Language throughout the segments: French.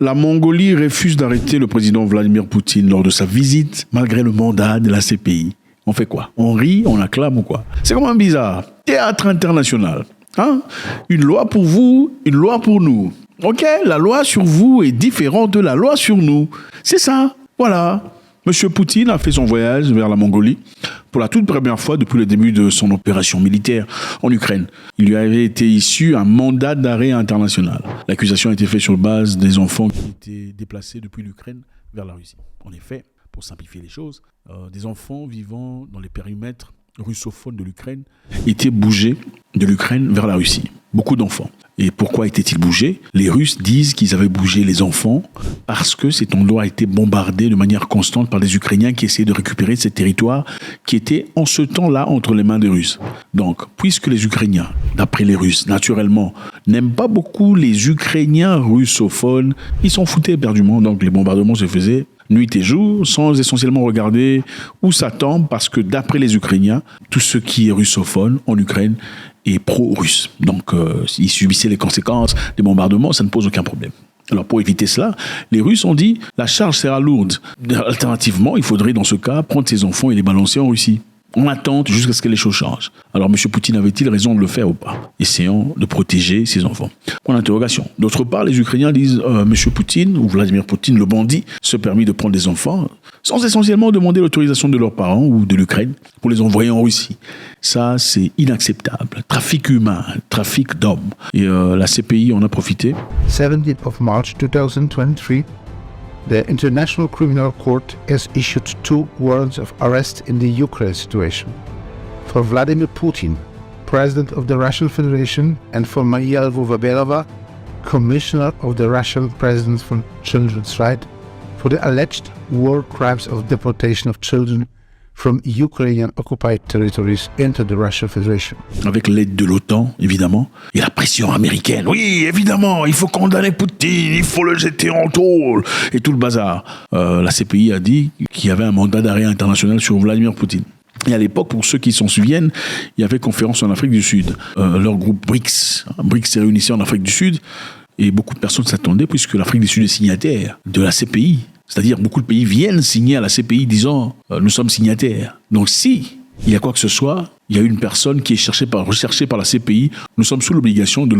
La Mongolie refuse d'arrêter le président Vladimir Poutine lors de sa visite, malgré le mandat de la CPI. On fait quoi? On rit, on acclame ou quoi? C'est quand même bizarre. Théâtre international. Hein? Une loi pour vous, une loi pour nous. Ok, la loi sur vous est différente de la loi sur nous. C'est ça. Voilà. Monsieur Poutine a fait son voyage vers la Mongolie pour la toute première fois depuis le début de son opération militaire en Ukraine. Il lui avait été issu un mandat d'arrêt international. L'accusation a été faite sur base des enfants qui étaient déplacés depuis l'Ukraine vers la Russie. En effet, pour simplifier les choses, des enfants vivant dans les périmètres russophones de l'Ukraine étaient bougés de l'Ukraine vers la Russie. Beaucoup d'enfants. Et pourquoi étaient-ils bougés? Les Russes disent qu'ils avaient bougé les enfants parce que cet endroit a été bombardé de manière constante par des Ukrainiens qui essayaient de récupérer ces territoires qui étaient en ce temps-là entre les mains des Russes. Donc, puisque les Ukrainiens, d'après les Russes, naturellement, n'aiment pas beaucoup les Ukrainiens russophones, ils s'en foutaient éperdument. Donc, les bombardements se faisaient nuit et jour, sans essentiellement regarder où ça tombe, parce que d'après les Ukrainiens, tout ce qui est russophone en Ukraine est pro-russe. Donc, ils subissaient les conséquences des bombardements, ça ne pose aucun problème. Alors, pour éviter cela, les Russes ont dit la charge sera lourde. Alternativement, il faudrait dans ce cas prendre ces enfants et les balancer en Russie. On attend jusqu'à ce que les choses changent. Alors, M. Poutine avait-il raison de le faire ou pas? Essayons de protéger ses enfants. Point d'interrogation. D'autre part, les Ukrainiens disent M. Poutine, ou Vladimir Poutine, le bandit, se permet de prendre des enfants sans essentiellement demander l'autorisation de leurs parents ou de l'Ukraine pour les envoyer en Russie. Ça, c'est inacceptable. Trafic humain, trafic d'hommes. Et la CPI en a profité. 17th of March 2023, the International Criminal Court has issued 2 warrants of arrest in the Ukraine situation for Vladimir Putin, President of the Russian Federation, and for Maria Lvova-Belova, Commissioner of the Russian President for Children's Rights, for the alleged war crimes of deportation of children from Ukrainian occupied territories into the Russian Federation. Avec l'aide de l'OTAN, évidemment, et la pression américaine. Oui, évidemment, il faut condamner Poutine, il faut le jeter en tôle, et tout le bazar. La CPI a dit qu'il y avait un mandat d'arrêt international sur Vladimir Poutine. Et à l'époque, pour ceux qui s'en souviennent, il y avait conférence en Afrique du Sud. Leur groupe BRICS s'est réunissait en Afrique du Sud, et beaucoup de personnes s'attendaient, puisque l'Afrique du Sud est signataire de la CPI. C'est-à-dire, beaucoup de pays viennent signer à la CPI disant « nous sommes signataires ». Donc si il y a quoi que ce soit, il y a une personne qui est recherchée par la CPI, nous sommes sous l'obligation de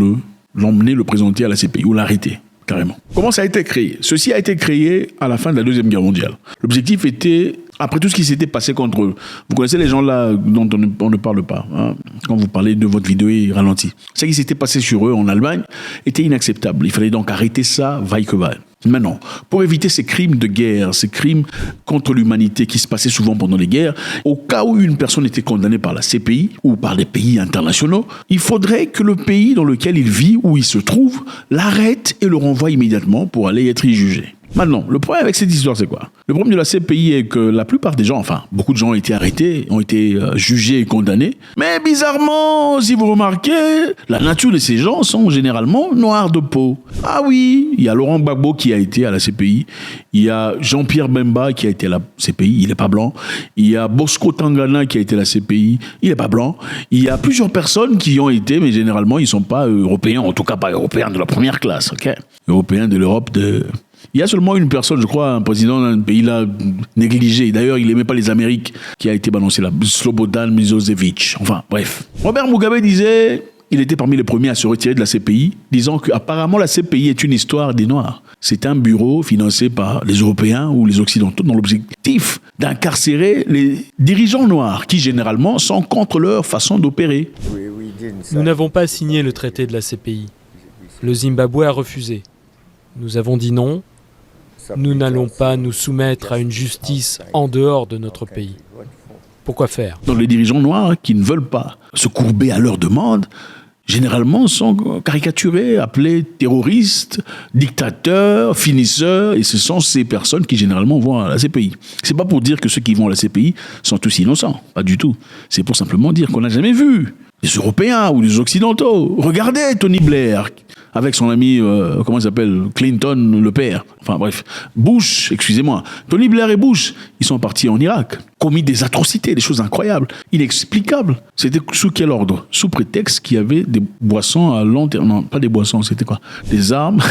l'emmener, le présenter à la CPI ou l'arrêter, carrément. Comment ça a été créé? Ceci a été créé à la fin de la Deuxième Guerre mondiale. L'objectif était, après tout ce qui s'était passé contre eux, vous connaissez les gens là dont on ne parle pas, hein, quand vous parlez de votre vidéo et ralenti. Ce qui s'était passé sur eux en Allemagne était inacceptable. Il fallait donc arrêter ça, vaille que vaille. Maintenant, pour éviter ces crimes de guerre, ces crimes contre l'humanité qui se passaient souvent pendant les guerres, au cas où une personne était condamnée par la CPI ou par des pays internationaux, il faudrait que le pays dans lequel il vit, où il se trouve, l'arrête et le renvoie immédiatement pour aller être jugé. Maintenant, le problème avec cette histoire, c'est quoi? Le problème de la CPI est que la plupart des gens, enfin, beaucoup de gens ont été arrêtés, ont été jugés et condamnés. Mais bizarrement, si vous remarquez, la nature de ces gens sont généralement noirs de peau. Ah oui, il y a Laurent Gbagbo qui a été à la CPI. Il y a Jean-Pierre Bemba qui a été à la CPI, il n'est pas blanc. Il y a Bosco Tangana qui a été à la CPI, il n'est pas blanc. Il y a plusieurs personnes qui y ont été, mais généralement, ils ne sont pas européens, en tout cas pas européens de la première classe, ok? Européens de l'Europe de... Il y a seulement une personne, je crois, un président d'un pays là négligé. D'ailleurs, il n'aimait pas les Amériques, qui a été balancé là. Slobodan Milošević. Enfin, bref. Robert Mugabe disait, il était parmi les premiers à se retirer de la CPI, disant qu'apparemment la CPI est une histoire des Noirs. C'est un bureau financé par les Européens ou les Occidentaux dans l'objectif d'incarcérer les dirigeants noirs, qui généralement sont contre leur façon d'opérer. Nous n'avons pas signé le traité de la CPI. Le Zimbabwe a refusé. Nous avons dit non. Nous n'allons pas nous soumettre à une justice en dehors de notre pays. Pourquoi faire? Donc les dirigeants noirs qui ne veulent pas se courber à leurs demandes, généralement sont caricaturés, appelés terroristes, dictateurs, finisseurs, et ce sont ces personnes qui généralement vont à la CPI. C'est pas pour dire que ceux qui vont à la CPI sont tous innocents, pas du tout. C'est pour simplement dire qu'on n'a jamais vu les Européens ou les Occidentaux. Regardez Tony Blair, avec son ami, comment il s'appelle, Clinton, le père. Enfin bref, Bush, excusez-moi. Tony Blair et Bush, ils sont partis en Irak, commis des atrocités, des choses incroyables, inexplicables. C'était sous quel ordre? Sous prétexte qu'il y avait des boissons à long terme. Non, pas des boissons, c'était quoi? Des armes,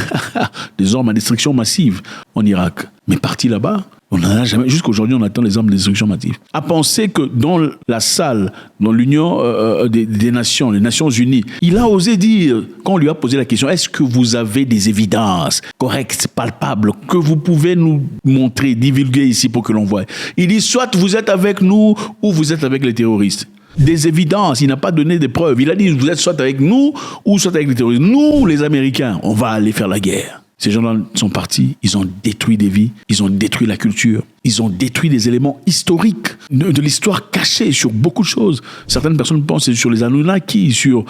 des armes à destruction massive en Irak. Mais parti là-bas, on n'en a jamais. Jusqu'aujourd'hui, on attend les armes de destruction massive. À penser que dans la salle, dans l'Union des Nations, les Nations Unies, il a osé dire, quand on lui a posé la question, est-ce que vous avez des évidences correctes, palpables, que vous pouvez nous montrer, divulguer ici pour que l'on voie? Il dit, soit vous êtes avec nous, ou vous êtes avec les terroristes. Des évidences, il n'a pas donné des preuves. Il a dit, vous êtes soit avec nous, ou soit avec les terroristes. Nous, les Américains, on va aller faire la guerre. Ces gens-là sont partis, ils ont détruit des vies, ils ont détruit la culture, ils ont détruit des éléments historiques de l'histoire cachée sur beaucoup de choses. Certaines personnes pensent sur les Anunnaki, sur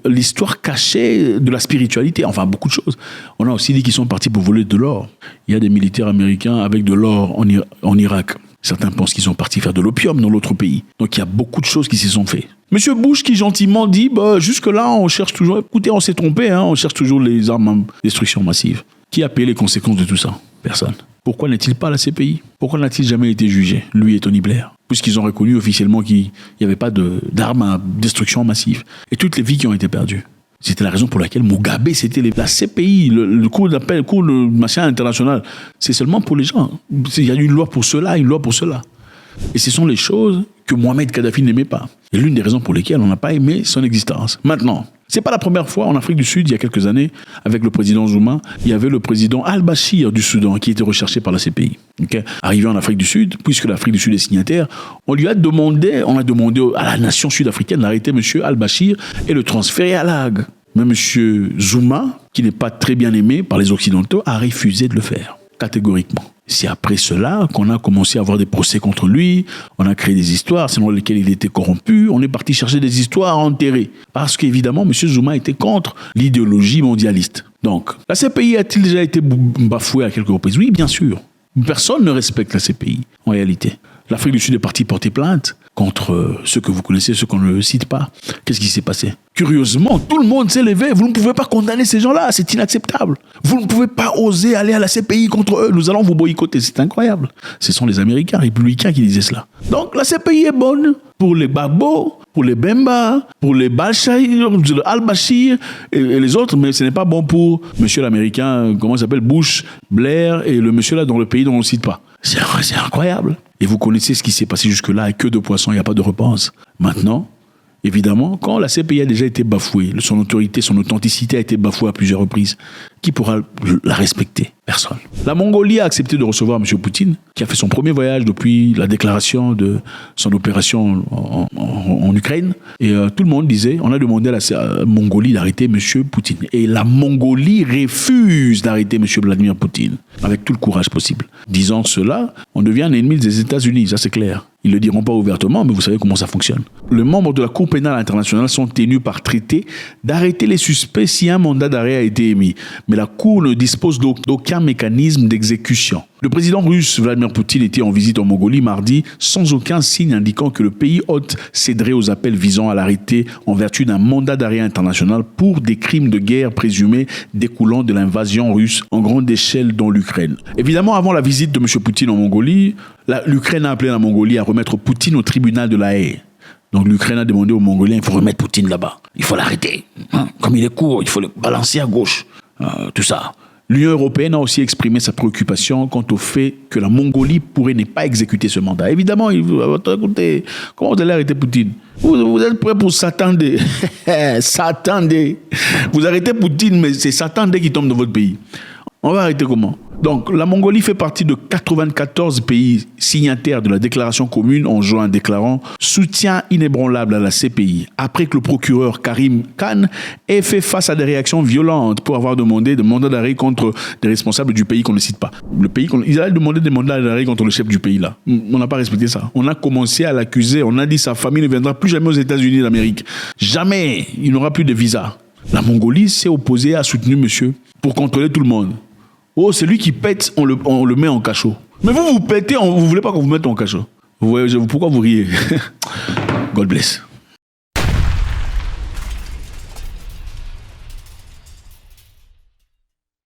l'histoire cachée de la spiritualité, enfin beaucoup de choses. On a aussi dit qu'ils sont partis pour voler de l'or. Il y a des militaires américains avec de l'or en Irak. Certains pensent qu'ils sont partis faire de l'opium dans l'autre pays. Donc il y a beaucoup de choses qui s'y sont faites. Monsieur Bush qui gentiment dit, jusque-là on cherche toujours, écoutez on s'est trompé, on cherche toujours les armes à destruction massive. Qui a payé les conséquences de tout ça? Personne. Pourquoi n'est-il pas à la CPI? Pourquoi n'a-t-il jamais été jugé, lui et Tony Blair? Puisqu'ils ont reconnu officiellement qu'il n'y avait pas d'armes à destruction massive. Et toutes les vies qui ont été perdues. C'était la raison pour laquelle Mugabe, c'était la CPI, le cours d'appel, le cours de machin international. C'est seulement pour les gens. Il y a une loi pour cela, une loi pour cela. Et ce sont les choses que Mohamed Kadhafi n'aimait pas. Et l'une des raisons pour lesquelles on n'a pas aimé son existence. Maintenant, c'est pas la première fois en Afrique du Sud, il y a quelques années, avec le président Zuma, il y avait le président Al-Bashir du Soudan qui était recherché par la CPI. Okay? Arrivé en Afrique du Sud, puisque l'Afrique du Sud est signataire, on a demandé à la nation sud-africaine d'arrêter M. Al-Bashir et le transférer à La Hague. Mais M. Zuma, qui n'est pas très bien aimé par les Occidentaux, a refusé de le faire, catégoriquement. C'est après cela qu'on a commencé à avoir des procès contre lui, on a créé des histoires selon lesquelles il était corrompu, on est parti chercher des histoires à enterrer. Parce qu'évidemment, M. Zuma était contre l'idéologie mondialiste. Donc, la CPI a-t-il déjà été bafouée à quelques reprises? Oui, bien sûr. Personne ne respecte la CPI, en réalité. L'Afrique du Sud est partie porter plainte contre ceux que vous connaissez, ceux qu'on ne cite pas. Qu'est-ce qui s'est passé? Curieusement, tout le monde s'est levé. Vous ne pouvez pas condamner ces gens-là, c'est inacceptable. Vous ne pouvez pas oser aller à la CPI contre eux. Nous allons vous boycotter, c'est incroyable. Ce sont les Américains républicains qui disaient cela. Donc la CPI est bonne pour les Gbagbo, pour les Bemba, pour les Al-Bashir et les autres, mais ce n'est pas bon pour monsieur l'Américain, comment il s'appelle, Bush, Blair et le monsieur là dans le pays dont on ne cite pas. C'est incroyable. Et vous connaissez ce qui s'est passé jusque-là, et que de poissons, il n'y a pas de repense. Maintenant, évidemment, quand la CPI a déjà été bafouée, son autorité, son authenticité a été bafouée à plusieurs reprises, qui pourra la respecter? Personne. La Mongolie a accepté de recevoir M. Poutine, qui a fait son premier voyage depuis la déclaration de son opération en Ukraine. Et tout le monde disait, on a demandé à la Mongolie d'arrêter M. Poutine. Et la Mongolie refuse d'arrêter M. Vladimir Poutine, avec tout le courage possible. Disant cela, on devient un ennemi des États-Unis, ça c'est clair. Ils ne le diront pas ouvertement, mais vous savez comment ça fonctionne. Les membres de la Cour pénale internationale sont tenus par traité d'arrêter les suspects si un mandat d'arrêt a été émis. Mais la Cour ne dispose d'aucun mécanisme d'exécution. Le président russe Vladimir Poutine était en visite en Mongolie mardi, sans aucun signe indiquant que le pays hôte céderait aux appels visant à l'arrêter en vertu d'un mandat d'arrêt international pour des crimes de guerre présumés découlant de l'invasion russe en grande échelle dans l'Ukraine. Évidemment, avant la visite de M. Poutine en Mongolie, l'Ukraine a appelé la Mongolie à remettre Poutine au tribunal de La Haye. Donc l'Ukraine a demandé aux Mongoliens, il faut remettre Poutine là-bas. Il faut l'arrêter. Comme il est court, il faut le balancer à gauche. Tout ça. L'Union européenne a aussi exprimé sa préoccupation quant au fait que la Mongolie pourrait ne pas exécuter ce mandat. Évidemment, écoutez, comment vous allez arrêter Poutine? Vous êtes prêts pour s'attendre? S'attendre. Vous arrêtez Poutine, mais c'est s'attendre qui tombe dans votre pays. On va arrêter comment? Donc, la Mongolie fait partie de 94 pays signataires de la déclaration commune en juin, déclarant soutien inébranlable à la CPI, après que le procureur Karim Khan ait fait face à des réactions violentes pour avoir demandé des mandats d'arrêt contre des responsables du pays qu'on ne cite pas. Ils allaient demander des mandats d'arrêt contre le chef du pays là. On n'a pas respecté ça. On a commencé à l'accuser. On a dit sa famille ne viendra plus jamais aux États-Unis d'Amérique. Jamais. Il n'aura plus de visa. La Mongolie s'est opposée, a soutenu monsieur pour contrôler tout le monde. Oh, c'est lui qui pète, on le met en cachot. Mais vous pétez, vous voulez pas qu'on vous mette en cachot. Pourquoi vous riez? God bless.